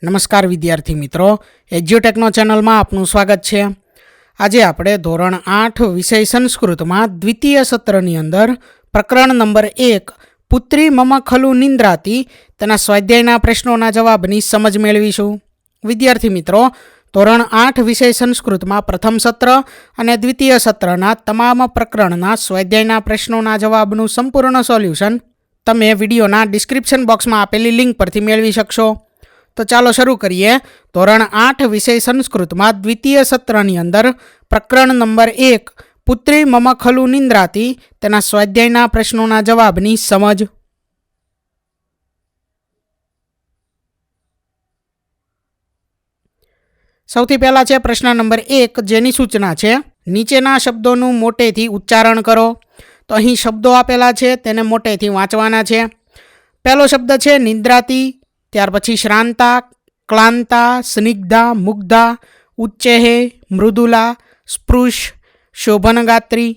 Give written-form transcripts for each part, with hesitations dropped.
નમસ્કાર વિદ્યાર્થી મિત્રો, એજ્યુટેકનો ચેનલમાં આપનું સ્વાગત છે। આજે આપણે ધોરણ 8 વિષય સંસ્કૃતમાં દ્વિતીય સત્રની અંદર પ્રકરણ નંબર 1 પુત્રી મમ ખલુ નિંદ્રાતી તેના સ્વાધ્યાયના પ્રશ્નોના જવાબની સમજ મેળવીશું। વિદ્યાર્થી મિત્રો, ધોરણ 8 વિષય સંસ્કૃતમાં પ્રથમ સત્ર અને દ્વિતીય સત્રના તમામ પ્રકરણના સ્વાધ્યાયના પ્રશ્નોના જવાબનું સંપૂર્ણ સોલ્યુશન તમે વિડીયોના ડિસ્ક્રિપ્શન બોક્સમાં આપેલી લિંક પરથી મેળવી શકશો। તો ચાલો શરૂ કરીએ। ધોરણ 8 વિષય સંસ્કૃતમાં દ્વિતીય સત્રની અંદર પ્રકરણ નંબર 1 પુત્રી મમ ખલુ નિંદ્રાતી તેના સ્વાધ્યાયના પ્રશ્નોના જવાબની સમજ। સૌથી પહેલા છે પ્રશ્ન નંબર 1, જેની સૂચના છે નીચેના શબ્દોનું મોટેથી ઉચ્ચારણ કરો। તો અહીં શબ્દો આપેલા છે, તેને મોટેથી વાંચવાના છે। પહેલો શબ્દ છે નિંદ્રાતી, ત્યાર પછી શ્રાંતા, ક્લાંતા, સ્નિગ્ધા, મુગ્ધા, ઉચ્ચેહે, મૃદુલા, સ્પૃશ, શોભનગાત્રી।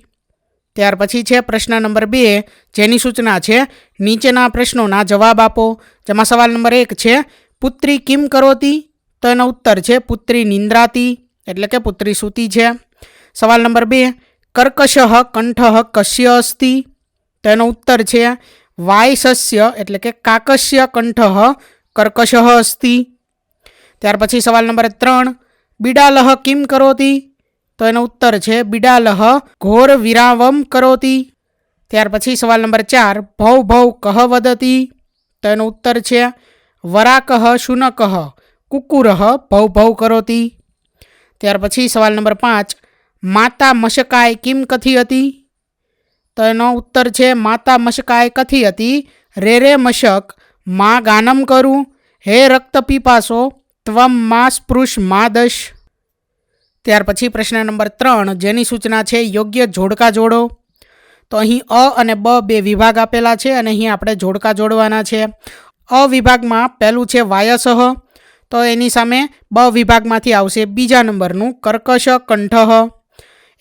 ત્યાર પછી છે પ્રશ્ન નંબર 2, જેની સૂચના છે નીચેના પ્રશ્નોના જવાબ આપો। જેમાં સવાલ નંબર 1 છે પુત્રી કિમ કરોતી, તો એનો ઉત્તર છે પુત્રી નિંદ્રાતી એટલે કે પુત્રી સૂતી છે। સવાલ નંબર 2, કર્કશઃ કંઠઃ કસ્ય અસ્તિ, તો એનો ઉત્તર છે વાયસસ્ય એટલે કે કાકસ્ય કંઠઃ કર્કશઃ અસ્તિ। ત્યાર પછી સવાલ નંબર 3, બિડાલહ કિમ કરોતી, તો એનો ઉત્તર છે બિડાલહ ઘોર વિરાવમ કરોતી। ત્યાર પછી સવાલ નંબર 4, ભૌ ભૌ કહ વદતી, તો એનો ઉત્તર છે વરાકહ શુનકઃ કુકુરઃ ભૌ ભૌ કરોતી। ત્યાર પછી સવાલ નંબર 5, માતા મશકાય કિમ કથિયતી, તો એનો ઉત્તર છે માતા મશકાય કથિયતી રે રે મશક મા ગાનમ કરું હે રક્ત પીપાસો ત્વમ મા સ્પૃશ મા દશ। ત્યાર પછી પ્રશ્ન નંબર 3, જેની સૂચના છે યોગ્ય જોડકા જોડો। તો અહીં અ અને બ બે વિભાગ આપેલા છે અને અહીં આપણે જોડકા જોડવાના છે। અ વિભાગમાં પહેલું છે વાયસઃ, તો એની સામે બ વિભાગમાંથી આવશે બીજા નંબરનું કર્કશ કંઠઃ।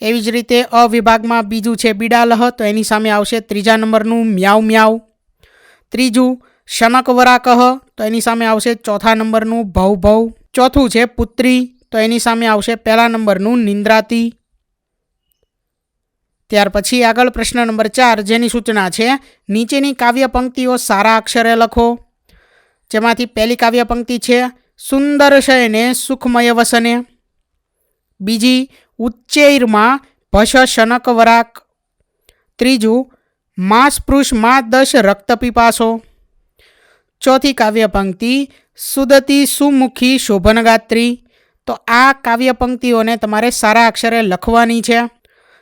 એવી જ રીતે અ વિભાગમાં બીજું છે બિડાલહ, તો એની સામે આવશે ત્રીજા નંબરનું મ્યાઉ મ્યાઉ। ત્રીજું શનક વરાકહ, તો એની સામે આવશે ચોથા નંબરનું ભૌ ભૌ। ચોથું છે પુત્રી, તો એની સામે આવશે પહેલા નંબરનું નિંદ્રાતી। ત્યાર પછી આગળ પ્રશ્ન નંબર 4, જેની સૂચના છે નીચેની કાવ્ય પંક્તિઓ સારા અક્ષરે લખો। જેમાંથી પહેલી કાવ્ય પંક્તિ છે સુંદર શયને સુખમય વસને, બીજી ઉચ્ચૈર્મા ભશ શનક વરાક, ત્રીજું મા સ્પૃશ મા દશ રક્ત પીપાસો, ચોથી કાવ્ય પંક્તિ સુદતી સુમુખી શોભનગાત્રી। તો આ કાવ્ય પંક્તિઓને તમારે સારા અક્ષરે લખવાની છે।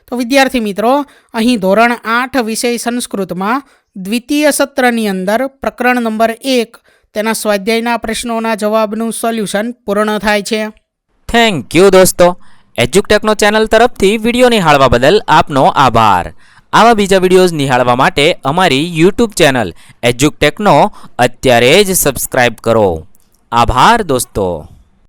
તો વિદ્યાર્થી મિત્રો, અહીં ધોરણ 8 વિષય સંસ્કૃતમાં દ્વિતીય સત્રની અંદર પ્રકરણ નંબર 1 તેના સ્વાધ્યાયના પ્રશ્નોના જવાબનું સોલ્યુશન પૂર્ણ થાય છે। થેન્ક યુ દોસ્તો, એજ્યુટેકનો ચેનલ તરફથી વિડીયો નિહાળવા બદલ આપનો આભાર। આવા બીજા વિડીયોઝ નિહાળવા માટે અમારી યુટ્યુબ ચેનલ એજ્યુટેકનો અત્યારે જ સબસ્ક્રાઈબ કરો। આભાર દોસ્તો।